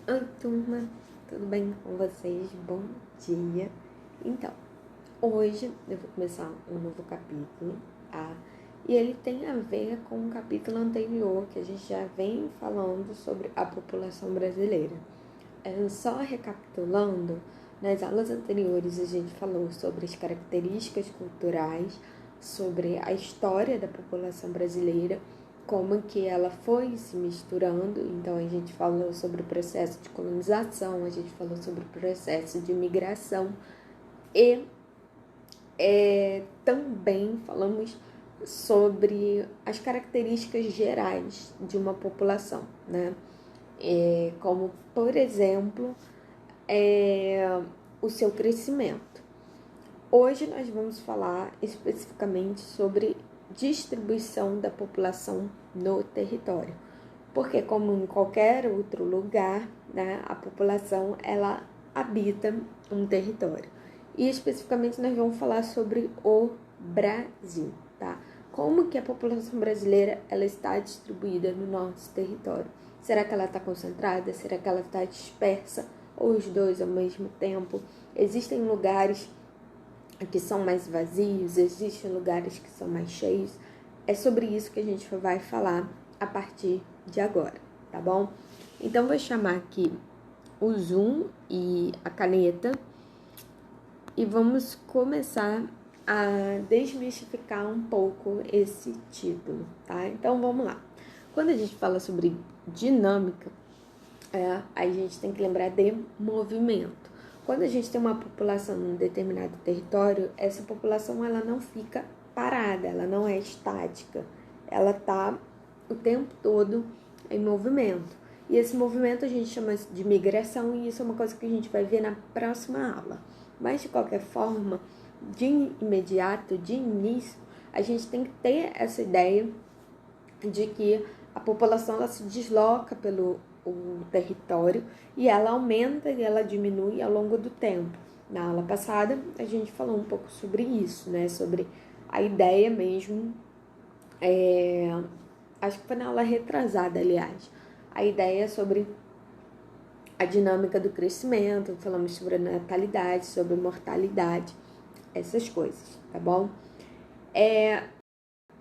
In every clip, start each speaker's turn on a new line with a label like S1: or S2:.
S1: Oi, turma, tudo bem com vocês? Bom dia! Então, hoje eu vou começar um novo capítulo, tá? E ele tem a ver com o capítulo anterior, que a gente já vem falando sobre a população brasileira. Só recapitulando, nas aulas anteriores a gente falou sobre as características culturais, sobre a história da população brasileira, como que ela foi se misturando. Então a gente falou sobre o processo de colonização, a gente falou sobre o processo de migração e também falamos sobre as características gerais de uma população, né? Como, por exemplo, o seu crescimento. Hoje nós vamos falar especificamente sobre distribuição da população no território, porque como em qualquer outro lugar, né, a população ela habita um território. E especificamente nós vamos falar sobre o Brasil, tá? Como que a população brasileira ela está distribuída no nosso território? Será que ela está concentrada? Será que ela está dispersa? Ou os dois ao mesmo tempo? Existem lugares que são mais vazios, existem lugares que são mais cheios. É sobre isso que a gente vai falar a partir de agora, tá bom? Então, vou chamar aqui o Zoom e a caneta e vamos começar a desmistificar um pouco esse título, tá? Então, vamos lá. Quando a gente fala sobre dinâmica, a gente tem que lembrar de movimento. Quando a gente tem uma população num determinado território, essa população ela não fica parada, ela não é estática, ela está o tempo todo em movimento. E esse movimento a gente chama de migração, e isso é uma coisa que a gente vai ver na próxima aula. Mas, de qualquer forma, de imediato, de início, a gente tem que ter essa ideia de que a população ela se desloca pelo o território e ela aumenta e ela diminui ao longo do tempo. Na aula passada, a gente falou um pouco sobre isso, né? Sobre a ideia mesmo, acho que foi na aula retrasada, aliás, a ideia sobre a dinâmica do crescimento, falamos sobre a natalidade, sobre a mortalidade, essas coisas, tá bom?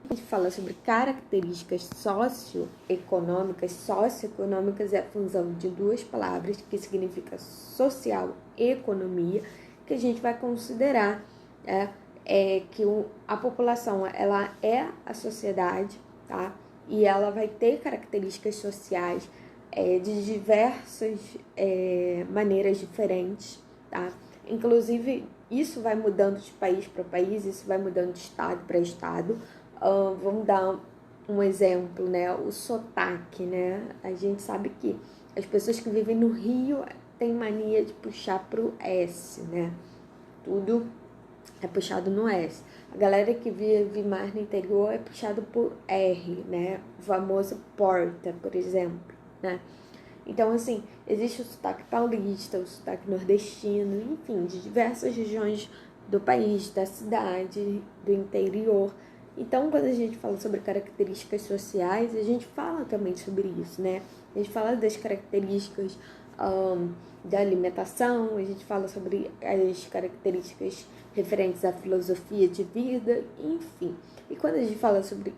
S1: A gente fala sobre características socioeconômicas. Socioeconômicas é a fusão de duas palavras que significa social e economia, que a gente vai considerar que a população ela é a sociedade, tá? E ela vai ter características sociais de diversas maneiras diferentes, tá? Inclusive, isso vai mudando de país para país, isso vai mudando de estado para estado. Vamos dar um exemplo, né? O sotaque, né? A gente sabe que as pessoas que vivem no Rio têm mania de puxar pro S, né? Tudo é puxado no S. A galera que vive mais no interior é puxado por R, né? O famoso porta, por exemplo, né? Então, assim, existe o sotaque paulista, o sotaque nordestino, enfim, de diversas regiões do país, da cidade, do interior. Então, quando a gente fala sobre características sociais, a gente fala também sobre isso, né? A gente fala das características da alimentação, a gente fala sobre as características referentes à filosofia de vida, enfim. E quando a gente fala sobre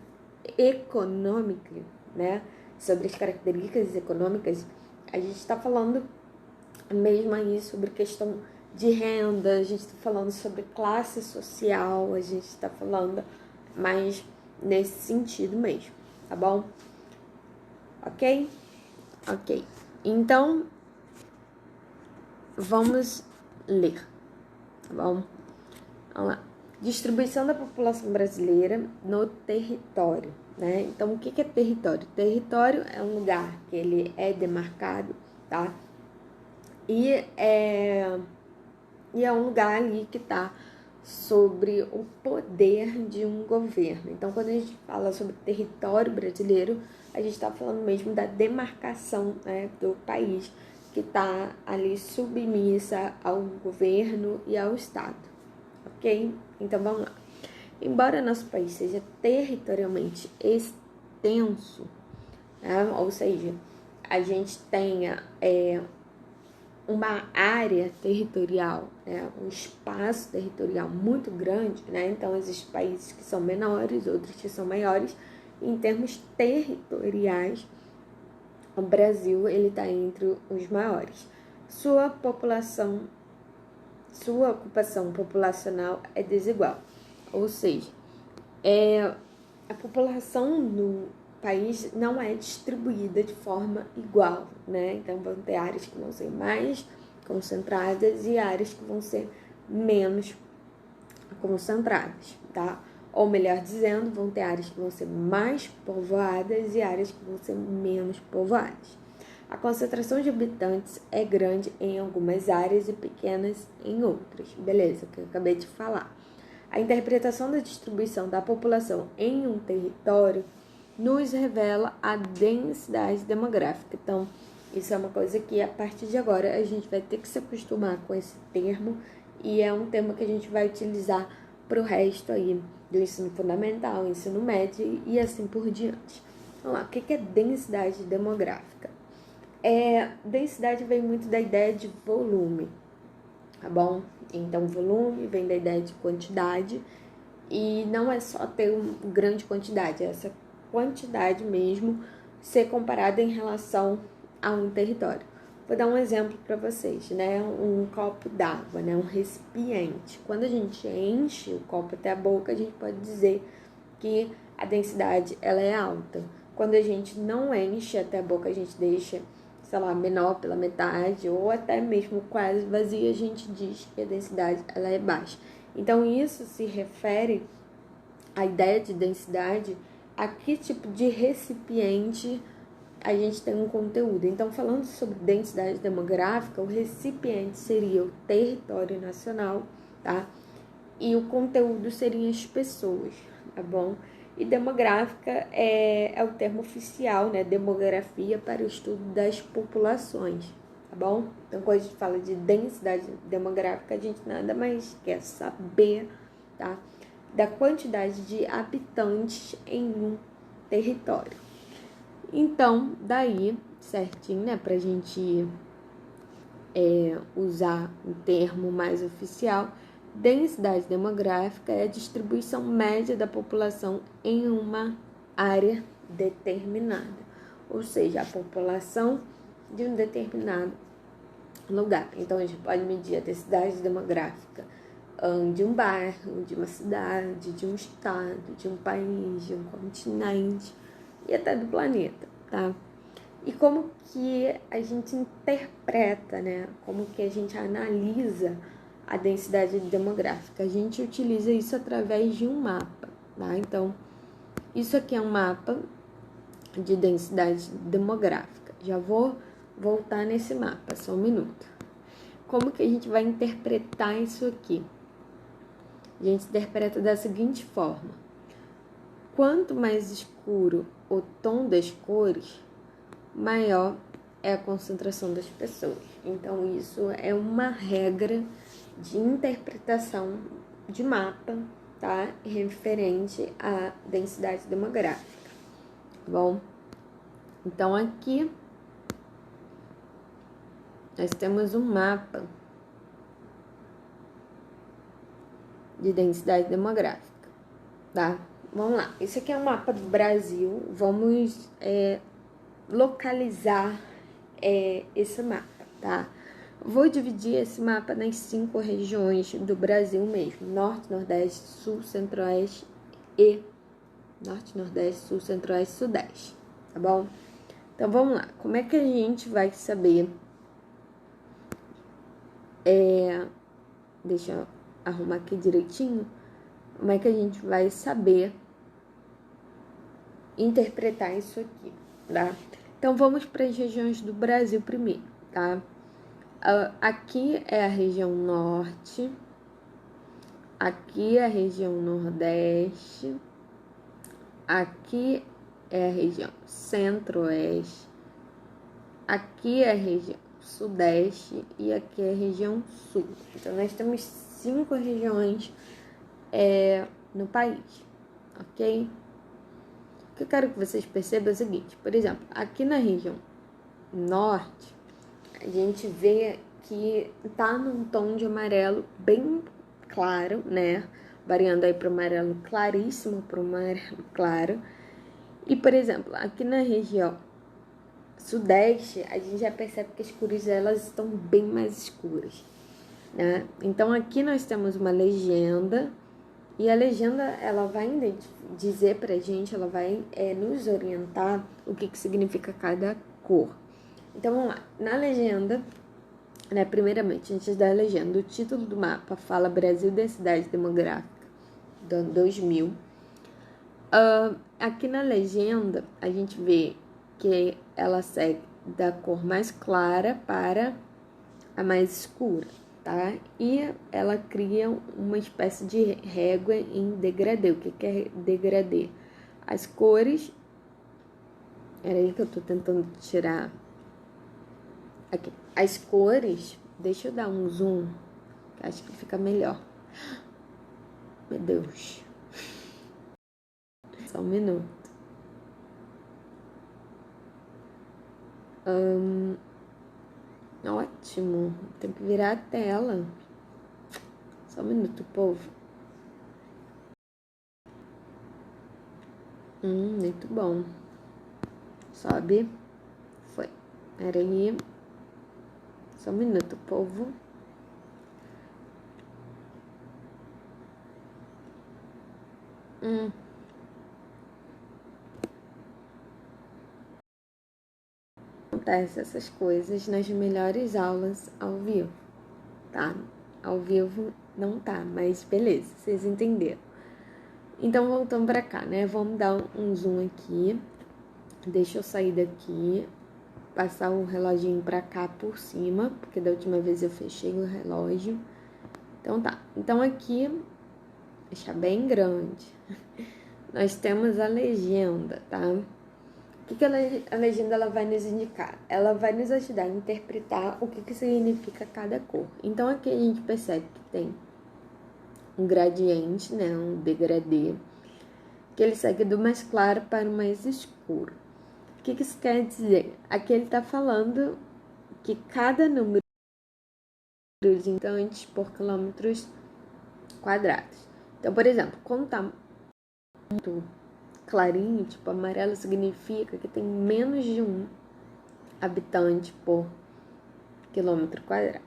S1: econômica, né? Sobre as características econômicas, a gente está falando mesmo aí sobre questão de renda, a gente está falando sobre classe social, a gente está falando mais nesse sentido mesmo, tá bom? Ok? Ok. Então, vamos ler, tá bom? Vamos lá. Distribuição da população brasileira no território, né? Então, o que é território? Território é um lugar que ele é demarcado, tá? E é um lugar ali que está sobre o poder de um governo. Então, quando a gente fala sobre território brasileiro, a gente está falando mesmo da demarcação, né, do país, que está ali submissa ao governo e ao Estado, ok? Então, vamos lá. Embora nosso país seja territorialmente extenso, né, ou seja, a gente tenha uma área territorial, né, um espaço territorial muito grande, né? Então existem países que são menores, outros que são maiores. Em termos territoriais, o Brasil ele está entre os maiores. Sua ocupação populacional é desigual, ou seja, a população no país não é distribuída de forma igual, né? Então vão ter áreas que vão ser mais concentradas e áreas que vão ser menos concentradas, tá? Ou melhor dizendo, vão ter áreas que vão ser mais povoadas e áreas que vão ser menos povoadas. A concentração de habitantes é grande em algumas áreas e pequenas em outras. Beleza, que eu acabei de falar. A interpretação da distribuição da população em um território nos revela a densidade demográfica. Então, isso é uma coisa que a partir de agora a gente vai ter que se acostumar com esse termo e é um termo que a gente vai utilizar para o resto aí do ensino fundamental, ensino médio e assim por diante. Vamos lá, o que é densidade demográfica? Densidade vem muito da ideia de volume, tá bom? Então, volume vem da ideia de quantidade e não é só ter uma grande quantidade, é essa quantidade mesmo ser comparada em relação a um território. Vou dar um exemplo para vocês, né? Um copo d'água, né? Um recipiente. Quando a gente enche o copo até a boca, a gente pode dizer que a densidade ela é alta. Quando a gente não enche até a boca, a gente deixa, sei lá, menor pela metade ou até mesmo quase vazia, a gente diz que a densidade ela é baixa. Então isso se refere à ideia de densidade, a que tipo de recipiente a gente tem um conteúdo. Então, falando sobre densidade demográfica, o recipiente seria o território nacional, tá? E o conteúdo seriam as pessoas, tá bom? E demográfica é o termo oficial, né? Demografia para o estudo das populações, tá bom? Então, quando a gente fala de densidade demográfica, a gente nada mais quer saber, tá? Da quantidade de habitantes em um território. Então, daí, certinho, né, pra gente usar um termo mais oficial, densidade demográfica é a distribuição média da população em uma área determinada, ou seja, a população de um determinado lugar. Então, a gente pode medir a densidade demográfica de um bairro, de uma cidade, de um estado, de um país, de um continente e até do planeta, tá? E como que a gente interpreta, né? Como que a gente analisa a densidade demográfica? A gente utiliza isso através de um mapa, tá? Então, isso aqui é um mapa de densidade demográfica. Já vou voltar nesse mapa, só um minuto. Como que a gente vai interpretar isso aqui? A gente interpreta da seguinte forma: quanto mais escuro o tom das cores, maior é a concentração das pessoas. Então, isso é uma regra de interpretação de mapa, tá? Referente à densidade demográfica, tá bom? Então, aqui nós temos um mapa de densidade demográfica, tá? Vamos lá, esse aqui é um mapa do Brasil, vamos localizar esse mapa, tá? Vou dividir esse mapa nas 5 regiões do Brasil mesmo: Norte, Nordeste, Sul, Centro-Oeste e Norte, Nordeste, Sul, Centro-Oeste, Sudeste, tá bom? Então vamos lá, como é que a gente vai saber? Deixa eu arrumar aqui direitinho. Como é que a gente vai saber interpretar isso aqui, tá? Então, vamos para as regiões do Brasil primeiro, tá? Aqui é a região Norte, aqui é a região Nordeste, aqui é a região Centro-Oeste, aqui é a região Sudeste e aqui é a região Sul. Então, nós temos 5 regiões no país, ok? O que eu quero que vocês percebam é o seguinte: por exemplo, aqui na região Norte, a gente vê que tá num tom de amarelo bem claro, né? Variando aí para o amarelo claríssimo, para o amarelo claro. E, por exemplo, aqui na região sudeste, a gente já percebe que as cores elas estão bem mais escuras, né? Então, aqui nós temos uma legenda, e a legenda ela vai dizer pra gente, ela vai nos orientar o que significa cada cor. Então, vamos lá. Na legenda, né, primeiramente, antes da legenda, o título do mapa fala Brasil Densidade Demográfica, do ano 2000. Aqui na legenda, a gente vê que ela segue da cor mais clara para a mais escura, tá? E ela cria uma espécie de régua em degradê. O que é degradê? As cores... Era aí que eu tô tentando tirar... Aqui. As cores... Deixa eu dar um zoom, que acho que fica melhor. Meu Deus. Só um minuto. Ótimo. Tem que virar a tela. Só um minuto, povo. Muito bom. Sobe. Foi. Era aí. Só um minuto, povo. Acontece essas coisas nas melhores aulas ao vivo, tá? Ao vivo não tá, mas beleza, vocês entenderam. Então, voltando pra cá, né? Vamos dar um zoom aqui. Deixa eu sair daqui, passar o reloginho pra cá por cima, porque da última vez eu fechei o relógio. Então tá. Então aqui, deixar bem grande. Nós temos a legenda, tá? O que a legenda ela vai nos indicar? Ela vai nos ajudar a interpretar o que significa cada cor. Então aqui a gente percebe que tem um gradiente, né, um degradê, que ele segue do mais claro para o mais escuro. O que isso quer dizer? Aqui ele está falando que cada número de instantes por quilômetros quadrados. Então, por exemplo, quando está muito clarinho, tipo amarelo, significa que tem menos de 1 habitante por quilômetro quadrado,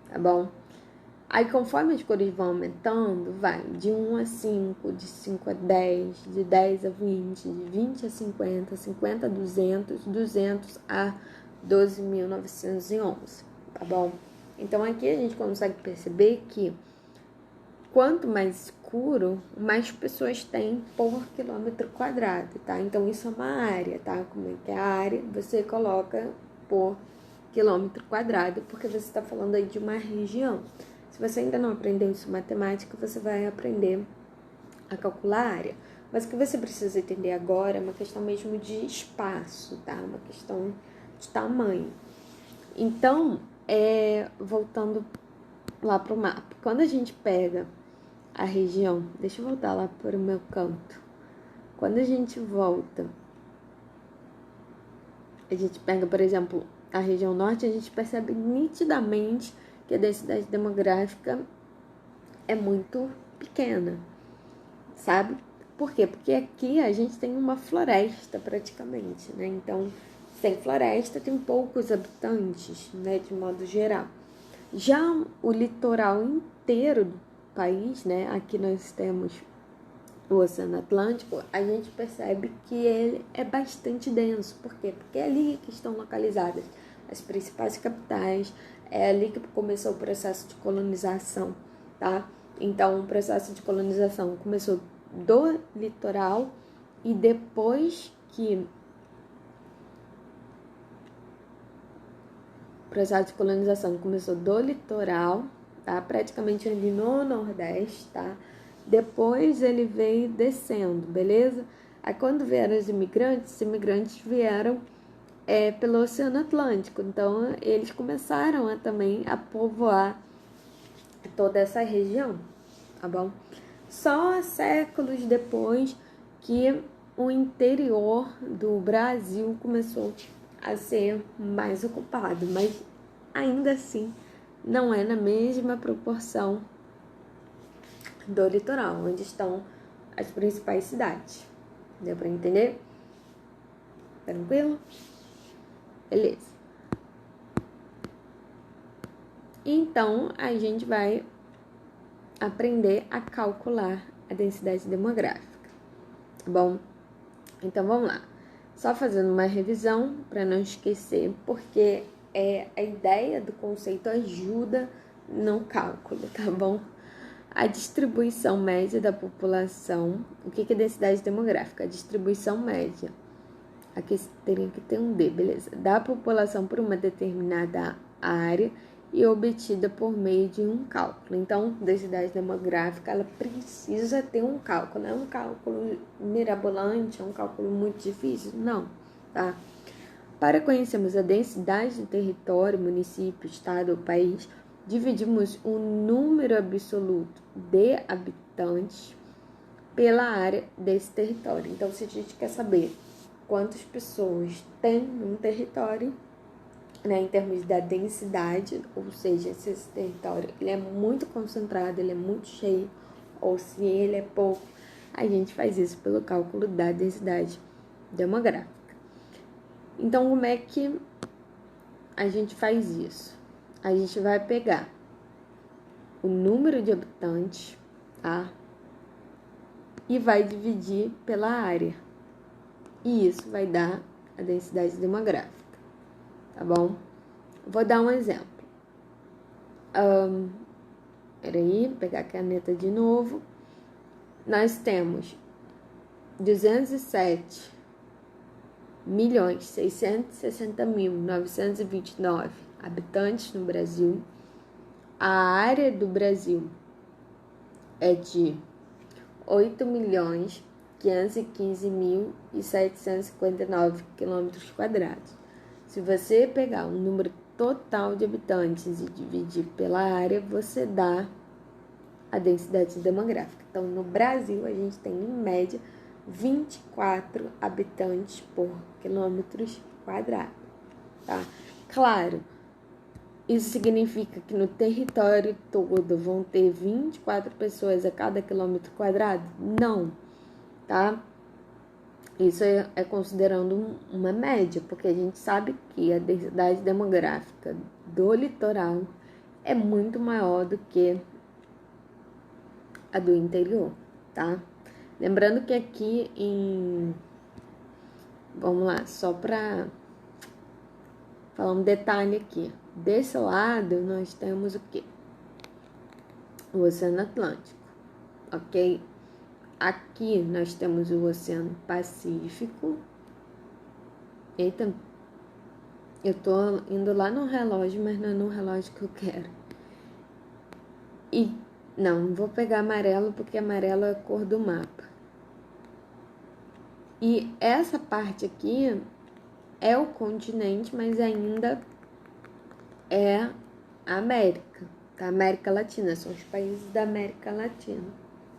S1: tá bom? Aí, conforme as cores vão aumentando, vai de 1 a 5, de 5 a 10, de 10 a 20, de 20 a 50, 50 a 200, 200 a 12.911, tá bom? Então, aqui a gente consegue perceber que quanto mais escuro, mais pessoas tem por quilômetro quadrado, tá? Então, isso é uma área, tá? Como é que é a área? Você coloca por quilômetro quadrado, porque você está falando aí de uma região. Se você ainda não aprendeu isso em matemática, você vai aprender a calcular a área. Mas o que você precisa entender agora é uma questão mesmo de espaço, tá? Uma questão de tamanho. Então, voltando lá para o mapa. Quando a gente pega a região... Deixa eu voltar lá para o meu canto. Quando a gente volta... A gente pega, por exemplo, a região norte, a gente percebe nitidamente que a densidade demográfica é muito pequena, sabe? Por quê? Porque aqui a gente tem uma floresta praticamente, né? Então, sem floresta tem poucos habitantes, né? De modo geral. Já o litoral inteiro do país, né? Aqui nós temos o Oceano Atlântico, a gente percebe que ele é bastante denso. Por quê? Porque é ali que estão localizadas as principais capitais, é ali que começou o processo de colonização, tá? Então, o processo de colonização começou do litoral e depois que o processo de colonização começou do litoral, tá? Praticamente ali no Nordeste, tá? Depois ele veio descendo, beleza? Aí quando vieram os imigrantes vieram pelo Oceano Atlântico. Então, eles começaram também a povoar toda essa região, tá bom? Só séculos depois que o interior do Brasil começou a ser mais ocupado, mas ainda assim não é na mesma proporção do litoral, onde estão as principais cidades. Deu para entender? Tranquilo? Beleza. Então, a gente vai aprender a calcular a densidade demográfica, tá bom? Então, vamos lá. Só fazendo uma revisão para não esquecer, porque a ideia do conceito ajuda no cálculo, tá bom? A distribuição média da população. O que é densidade demográfica? A distribuição média. Aqui teria que ter um D, beleza? Da população por uma determinada área e obtida por meio de um cálculo. Então, densidade demográfica, ela precisa ter um cálculo. Não é um cálculo mirabolante, é um cálculo muito difícil? Não, tá? Para conhecermos a densidade do território, município, estado ou país, dividimos o número absoluto de habitantes pela área desse território. Então, se a gente quer saber quantas pessoas tem num território, né, em termos da densidade, ou seja, se esse território ele é muito concentrado, ele é muito cheio, ou se ele é pouco, a gente faz isso pelo cálculo da densidade demográfica. Então, como é que a gente faz isso? A gente vai pegar o número de habitantes, tá? E vai dividir pela área. E isso vai dar a densidade demográfica, tá bom? Vou dar um exemplo. Peraí, pegar a caneta de novo. Nós temos 207.660.929 habitantes no Brasil. A área do Brasil é de 8.515.759 km². Se você pegar o número total de habitantes e dividir pela área, você dá a densidade demográfica. Então, no Brasil, a gente tem, em média, 24 habitantes por quilômetros quadrados, tá? Claro, isso significa que no território todo vão ter 24 pessoas a cada quilômetro quadrado? Não, tá? Isso é considerando uma média, porque a gente sabe que a densidade demográfica do litoral é muito maior do que a do interior, tá? Lembrando que aqui vamos lá, só para falar um detalhe aqui. Desse lado, nós temos o quê? O Oceano Atlântico, ok? Aqui nós temos o Oceano Pacífico. Eita, eu tô indo lá no relógio, mas não é no relógio que eu quero. E não vou pegar amarelo, porque amarelo é a cor do mapa. E essa parte aqui é o continente, mas ainda é a América, tá? América Latina, são os países da América Latina,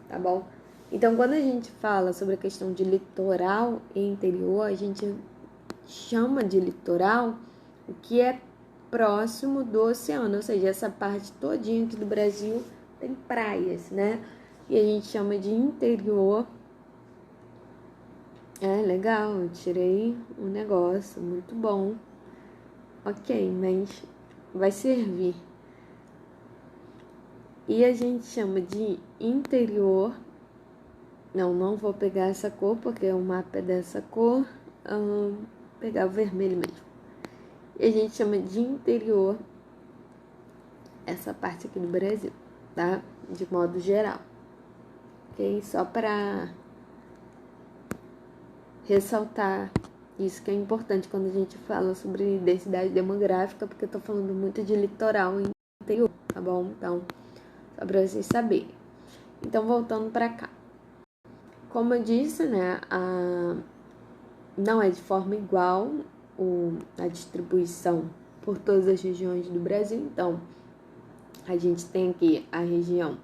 S1: tá bom? Então, quando a gente fala sobre a questão de litoral e interior, a gente chama de litoral o que é próximo do oceano, ou seja, essa parte todinha aqui do Brasil tem praias, né? E a gente chama de interior. É legal, eu tirei um negócio muito bom. Ok, mas vai servir. E a gente chama de interior. Não vou pegar essa cor, porque o mapa é dessa cor. Vou pegar o vermelho mesmo. E a gente chama de interior essa parte aqui do Brasil, tá? De modo geral. Ok? Só para ressaltar isso que é importante quando a gente fala sobre densidade demográfica, porque eu tô falando muito de litoral e interior, tá bom? Então, só para vocês saberem. Então, voltando para cá. Como eu disse, né, não é de forma igual a distribuição por todas as regiões do Brasil. Então, a gente tem aqui a região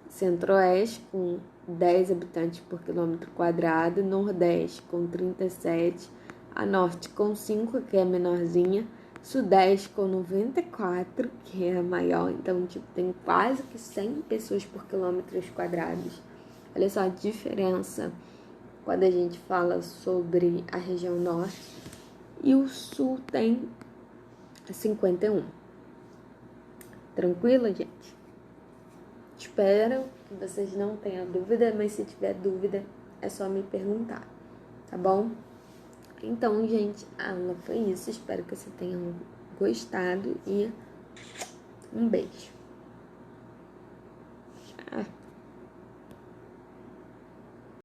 S1: Centro-Oeste com 10 habitantes por quilômetro quadrado, Nordeste com 37, a Norte com 5, que é a menorzinha, Sudeste com 94, que é a maior, então tipo, tem quase que 100 pessoas por quilômetros quadrados. Olha só a diferença quando a gente fala sobre a região norte. E o sul tem 51. Tranquilo, gente? Espero que vocês não tenham dúvida, mas se tiver dúvida é só me perguntar, tá bom? Então, gente, a aula foi isso. Espero que vocês tenham gostado e um beijo. Tchau.